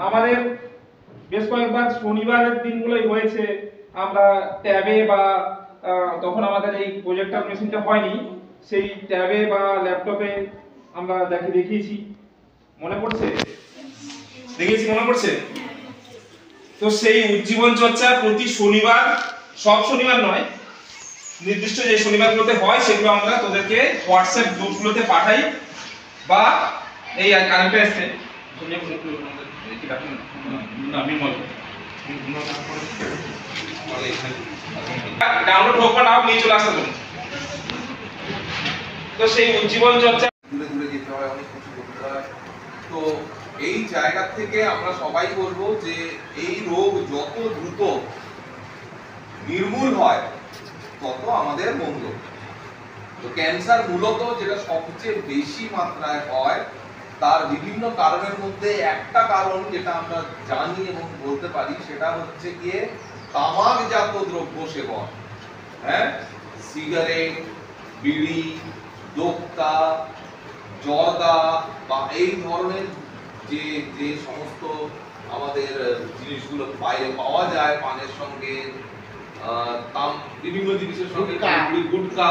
আমাদের বেশ কয়েকবার শনিবারের দিনগুলোই হয়েছে আমরা ট্যাবে বা তখন আমাদের এই প্রজেক্টর মেশিনটা হয়নি, সেই ট্যাবে বা ল্যাপটপে আমরা দেখিয়েছি। মনে পড়ছে? দেখিয়েছি, মনে পড়ছে? তো সেই উজ্জীবন চর্চা প্রতি শনিবার, সব শনিবার নয়, নির্দিষ্ট যে শনিবারগুলোতে হয় সেগুলো আমরা তোদেরকে হোয়াটসঅ্যাপ গ্রুপগুলোতে পাঠাই, বা এই আরেকটা এসছে ডাউনলোড হোক বা নাও নিয়ে চলে আসতে পারো। তো সেই উজ্জীবন চর্চা দূরে দূরে যেতে হয়, অনেক কিছু করতে হয়। তো এই জায়গা থেকে আমরা সবাই বলবো যে এই রোগ যত দ্রুত নির্মূল হয় তত আমাদের মঙ্গল। তো ক্যান্সার মূলত যেটা সবচেয়ে বেশি মাত্রায় হয় তার বিভিন্ন কারণের মধ্যে একটা কারণ যেটা আমরা জানি এবং বলতে পারি সেটা হচ্ছে গিয়ে তামাকজাত দ্রব্য সেবন। হ্যাঁ, সিগারেট, বিড়ি, দোক্তা, জর্দা বা এই ধরনের যে যে সমস্ত আমাদের জিনিসগুলো বাইরে পাওয়া যায় পানের সঙ্গে, বিভিন্ন জিনিসের সঙ্গে, গুটকা,